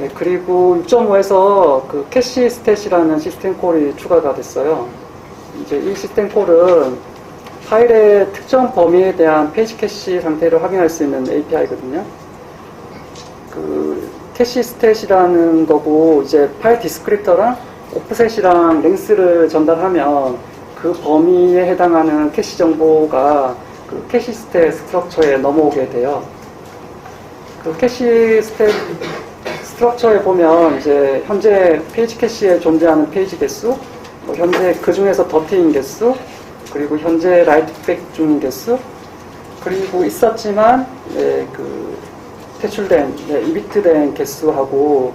네, 그리고 6.5에서 그 캐시 스탯이라는 시스템 콜이 추가가 됐어요. 이제 이 시스템 콜은 파일의 특정 범위에 대한 페이지 캐시 상태를 확인할 수 있는 API거든요. 그 캐시 스탯이라는 거고, 이제 파일 디스크립터랑 오프셋이랑 랭스를 전달하면 그 범위에 해당하는 캐시 정보가 그 캐시 스탯 스트럭처에 넘어오게 돼요. 그 캐시 스탯 스트럭처에 보면 이제 현재 페이지 캐시에 존재하는 페이지 개수, 뭐 현재 그 중에서 더티인 개수, 그리고 현재 라이트백 중인 개수, 그리고 있었지만 그 퇴출된 이빅트된 개수하고,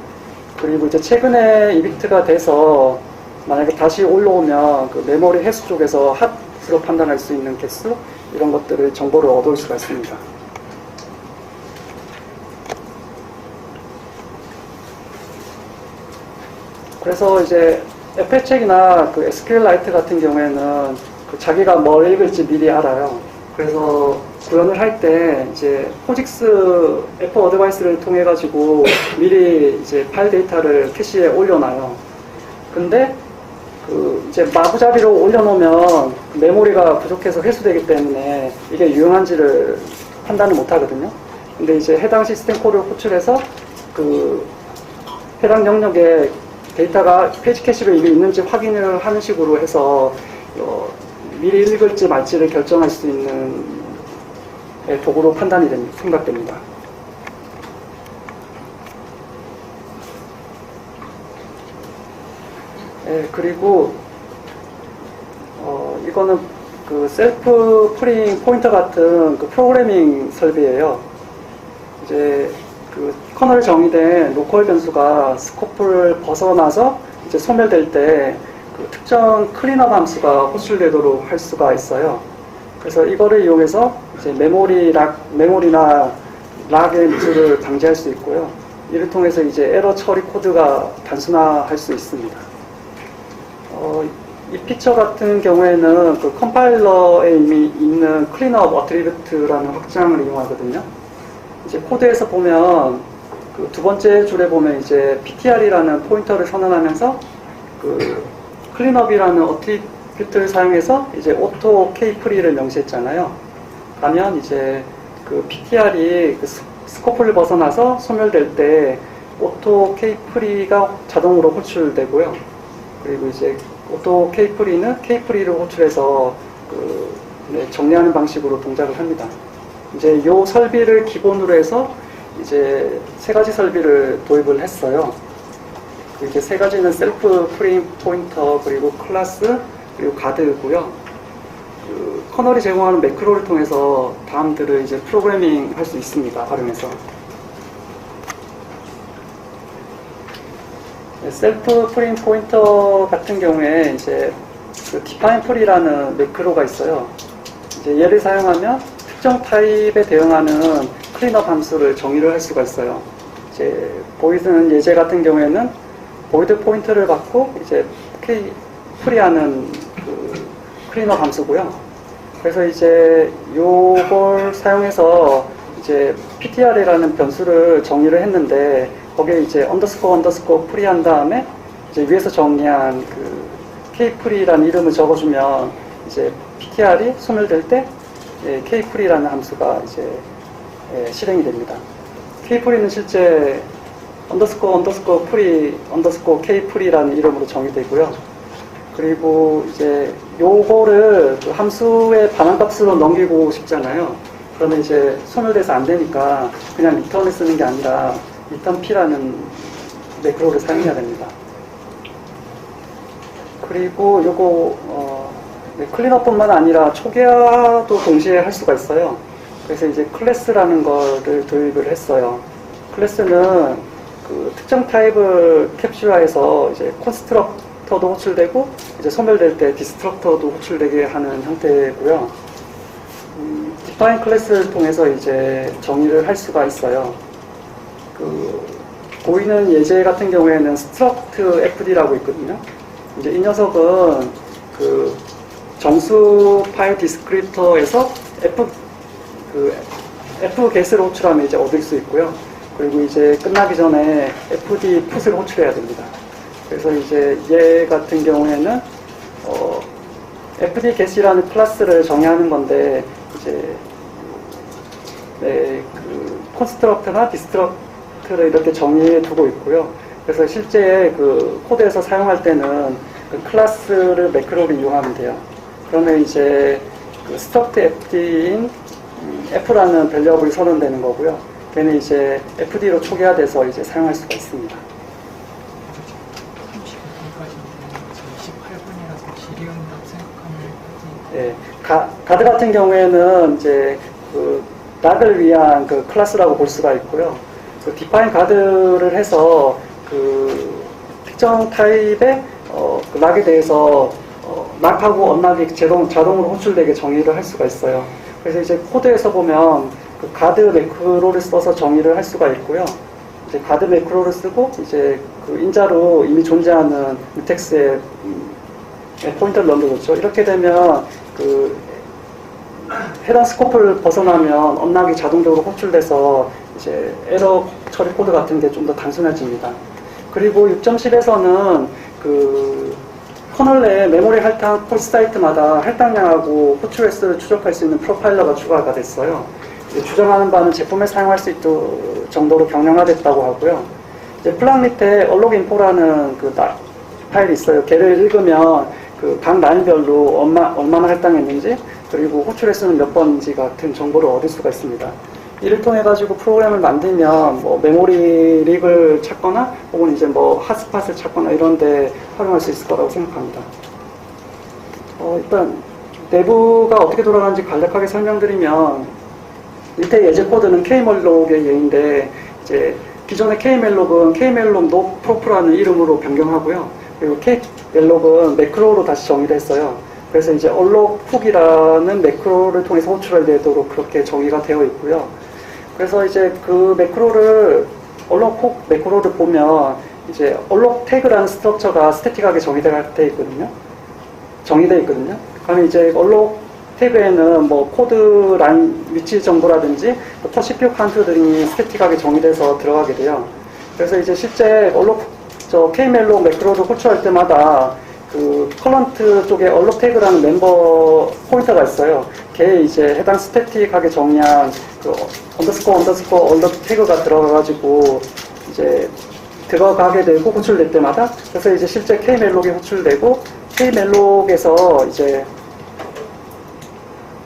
그리고 이제 최근에 이빅트가 돼서 만약에 다시 올라오면 그 메모리 해수 쪽에서 핫으로 판단할 수 있는 개수, 이런 것들을 정보를 얻을 수가 있습니다. 그래서 이제 FHC나 그 SQLite 같은 경우에는 그 자기가 뭘 읽을지 미리 알아요. 그래서 구현을 할 때 이제 포직스 F 어드바이스를 통해 가지고 미리 이제 파일 데이터를 캐시에 올려놔요. 근데 그 이제 마구잡이로 올려놓으면 메모리가 부족해서 회수되기 때문에 이게 유용한지를 판단을 못 하거든요. 근데 이제 해당 시스템 콜을 호출해서 그 해당 영역에 데이터가 페이지 캐시로 이미 있는지 확인을 하는 식으로 해서 미리 읽을지 말지를 결정할 수 있는 도구로 판단이 생각됩니다. 그리고 이거는 그 셀프 프링 포인터 같은 그 프로그래밍 설비예요. 이제 그 커널 정의된 로컬 변수가 스코프를 벗어나서 이제 소멸될 때 그 특정 클린업 함수가 호출되도록 할 수가 있어요. 그래서 이거를 이용해서 이제 메모리나 락의 미스를 방지할 수 있고요. 이를 통해서 이제 에러 처리 코드가 단순화할 수 있습니다. 이 피처 같은 경우에는 그 컴파일러에 이미 있는 클린업 어트리뷰트라는 확장을 이용하거든요. 이제 코드에서 보면 그 두 번째 줄에 보면 이제 ptr이라는 포인터를 선언하면서 그 클린업이라는 어트리뷰트를 사용해서 이제 오토 K프리를 명시했잖아요. 그러면 이제 그 ptr이 그 스코프를 벗어나서 소멸될 때 오토 K프리가 자동으로 호출되고요. 그리고 이제 오토 K프리는 K프리를 호출해서 그 정리하는 방식으로 동작을 합니다. 이제 이 설비를 기본으로 해서 이제 세 가지 설비를 도입을 했어요. 이렇게 세 가지는 셀프 프레임 포인터, 그리고 클래스, 그리고 가드고요. 그 커널이 제공하는 매크로를 통해서 다음들을 이제 프로그래밍 할 수 있습니다. 활용해서. 셀프 프레임 포인터 같은 경우에 이제 그 define 풀이라는 매크로가 있어요. 이제 얘를 사용하면 특정 타입에 대응하는 클린업 함수를 정의를 할 수가 있어요. 이제 보이드는 예제 같은 경우에는 보이드 포인터를 받고 이제 프리하는 그 클린업 함수고요. 그래서 이제 요걸 사용해서 이제 ptr이라는 변수를 정의를 했는데 거기에 이제 언더스코어 프리한 다음에 이제 위에서 정의한 그 kpre라는 이름을 적어주면 이제 ptr이 소멸될 때 kpre라는 함수가 이제 실행이 됩니다. kpre는 실제 언더스코어 kpre라는 이름으로 정의되고요. 그리고 이제 요거를 그 함수의 반환값으로 넘기고 싶잖아요. 그러면 이제 소멸돼서 안 되니까 그냥 리턴을 쓰는 게 아니라 리턴 p라는 매크로를 사용해야 됩니다. 그리고 요거 클린업뿐만 아니라 초기화도 동시에 할 수가 있어요. 그래서 이제 클래스라는 거를 도입을 했어요. 클래스는 그 특정 타입을 캡슐화해서 이제 콘스트럭터도 호출되고 이제 소멸될 때 디스트럭터도 호출되게 하는 형태고요. define 클래스를 통해서 이제 정의를 할 수가 있어요. 그 보이는 예제 같은 경우에는 struct fd라고 있거든요. 이제 이 녀석은 그 정수 파일 디스크립터에서 f get을 호출하면 이제 얻을 수 있고요. 그리고 이제 끝나기 전에 FD 풋을 호출해야 됩니다. 그래서 이제 얘 같은 경우에는 FD get이라는 클래스를 정의하는 건데 이제 그 콘스트럭터나 디스트럭터를 이렇게 정의해 두고 있고요. 그래서 실제 그 코드에서 사용할 때는 그 클래스를 매크로를 이용하면 돼요. 그러면 이제 그 struct fd인 f라는 밸리어블이 선언되는 거고요. 걔는 이제 fd로 초기화돼서 이제 사용할 수가 있습니다. 28분이라서 질의응답 생각하면 예, 가드 같은 경우에는 이제 그 락을 위한 그 클래스라고 볼 수가 있고요. 그 define 가드를 해서 그 특정 타입의 그 락에 대해서 락하고 언락이 자동으로 호출되게 정의를 할 수가 있어요. 그래서 이제 코드에서 보면 그 가드 매크로를 써서 정의를 할 수가 있고요. 이제 가드 매크로를 쓰고 이제 그 인자로 이미 존재하는 뮤텍스의 포인터를 넣어줬죠. 이렇게 되면 그 해당 스코프를 벗어나면 언락이 자동적으로 호출돼서 이제 에러 처리 코드 같은 게 좀 더 단순해집니다. 그리고 6.10에서는 그 커널 내에 메모리 할당 폴스 사이트마다 할당량하고 호출 횟수를 추적할 수 있는 프로파일러가 추가가 됐어요. 주장하는 바는 제품에 사용할 수 있도록 정도로 경량화됐다고 하고요. 이제 플랑 밑에 얼록 인포라는 그 파일이 있어요. 걔를 읽으면 그 각 라인별로 얼마나 할당했는지 그리고 호출 횟수는 몇 번인지 같은 정보를 얻을 수가 있습니다. 이를 통해 가지고 프로그램을 만들면 뭐 메모리 립을 찾거나 혹은 이제 뭐 핫스팟을 찾거나 이런데 활용할 수 있을 거라고 생각합니다. 일단 내부가 어떻게 돌아가는지 간략하게 설명드리면 밑에 예제 코드는 kmalloch의 예인데 이제 기존의 kmalloch은 kmalloch no prop라는 이름으로 변경하고요. 그리고 kmalloch은 매크로로 다시 정의를 했어요. 그래서 이제 얼록 훅이라는 매크로를 통해서 호출할 되도록 그렇게 정의가 되어 있고요. 그래서 이제 그 매크로를 얼록 훅 매크로를 보면 이제 얼록 태그라는 스트럭처가 스태틱하게 정의되어 있거든요. 그러면 이제 얼록 태그에는 뭐 코드 라인 위치 정보라든지 퍼시피오 카운트 등이 스태틱하게 정의돼서 들어가게 돼요. 그래서 이제 실제 얼록 kmalloch 매크로를 호출할 때마다 그 컬런트 쪽에 얼록 태그라는 멤버 포인터가 있어요. 걔에 이제 해당 스태틱하게 정의한 그 얼록 태그가 들어가가지고 이제 들어가게 되고 호출될 때마다 그래서 이제 실제 kmalloch이 호출되고 kmalloch에서 이제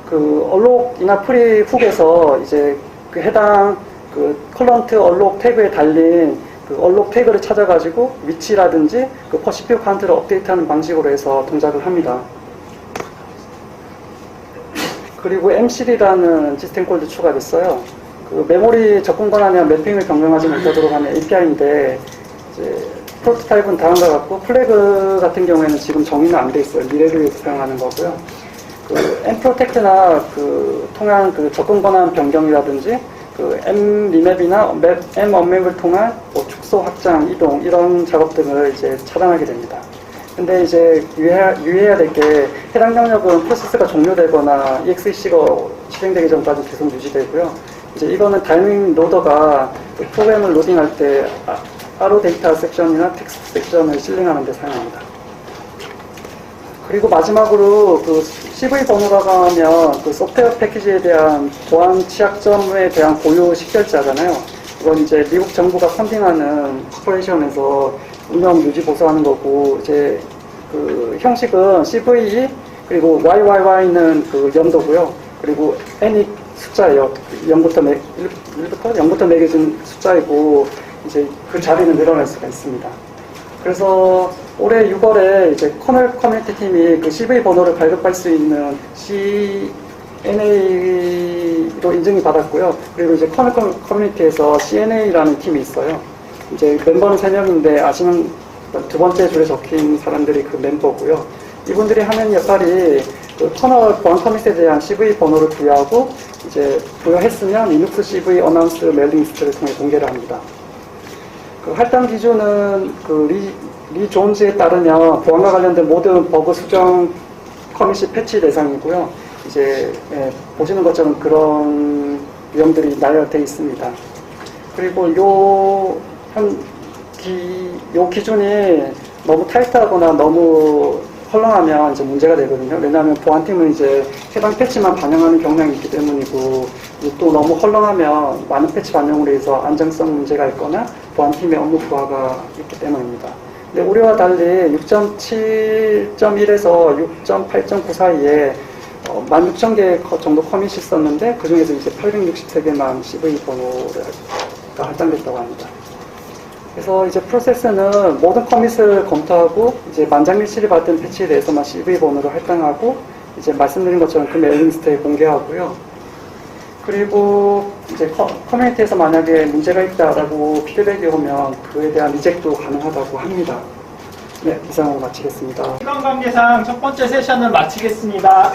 그 얼록이나 프리 훅에서 이제 그 해당 그 컬런트 얼록 태그에 달린 그 얼록 태그를 찾아가지고 위치라든지 그 퍼시피오 카운트를 업데이트하는 방식으로 해서 동작을 합니다. 그리고 MCD라는 시스템 콜도 추가됐어요. 그 메모리 접근 권한이나 매핑을 변경하지 못하도록 하는 API인데 이제 프로토타입은 다음과 같고 플래그 같은 경우에는 지금 정의는 안 돼 있어요. 미래를 위해서 사용하는 거고요. 그 mprotect나 그 통한 그 접근 권한 변경이라든지 그 mremap이나 munmap을 통한 뭐 축소, 확장, 이동 이런 작업 등을 이제 차단하게 됩니다. 근데 이제 유의해야 될 게 해당 영역은 프로세스가 종료되거나 exec가 실행되기 전까지 계속 유지되고요. 이제 이거는 다이내믹 로더가 그 프로그램을 로딩할 때 arrow 데이터 섹션이나 텍스트 섹션을 실링하는 데 사용합니다. 그리고 마지막으로 그 CV 번호라고 하면 그 소프트웨어 패키지에 대한 보안 취약점에 대한 고유 식별자잖아요. 이건 이제 미국 정부가 펀딩하는 코퍼레이션에서 운영 유지 보수하는 거고 이제 그 형식은 CVE 그리고 YYY는 그 연도고요. 그리고 N이 숫자예요. 0부터 매겨진 숫자이고 이제 그 자리는 늘어날 수가 있습니다. 그래서 올해 6월에 이제 커널 커뮤니티 팀이 그 CV 번호를 발급할 수 있는 CNA로 인증이 받았고요. 그리고 이제 커널 커뮤니티에서 CNA라는 팀이 있어요. 이제 멤버는 3명인데 아시는 두 번째 줄에 적힌 사람들이 그 멤버고요. 이분들이 하는 역할이 그 커널 보안 커밋에 대한 CV 번호를 부여하고 이제 부여했으면 리눅스 CV 어나운스 메일링 리스트를 통해 공개를 합니다. 그 할당 기준은 그 리 존즈에 따르면 보안과 관련된 모든 버그 수정 커밋이 패치 대상이고요. 이제 보시는 것처럼 그런 위험들이 나열되어 있습니다. 그리고 요 기준이 너무 타이트하거나 너무 헐렁하면 이제 문제가 되거든요. 왜냐하면 보안팀은 이제 해당 패치만 반영하는 경향이 있기 때문이고, 또 너무 헐렁하면 많은 패치 반영으로 해서 안정성 문제가 있거나 보안팀의 업무 부하가 있기 때문입니다. 근데 우리와 달리 6.7.1에서 6.8.9 사이에 16,000개 정도 커밋이 있었는데, 그 중에서 이제 863개만 CV 번호가 할당됐다고 합니다. 그래서 이제 프로세스는 모든 커밋을 검토하고, 이제 만장일치를 받은 패치에 대해서만 CV 번호를 할당하고, 이제 말씀드린 것처럼 그 메일링 리스트에 공개하고요. 그리고 이제 커뮤니티에서 만약에 문제가 있다라고 피드백이 오면 그에 대한 리젝도 가능하다고 합니다. 네, 이상으로 마치겠습니다. 시간 관계상 첫 번째 세션은 마치겠습니다.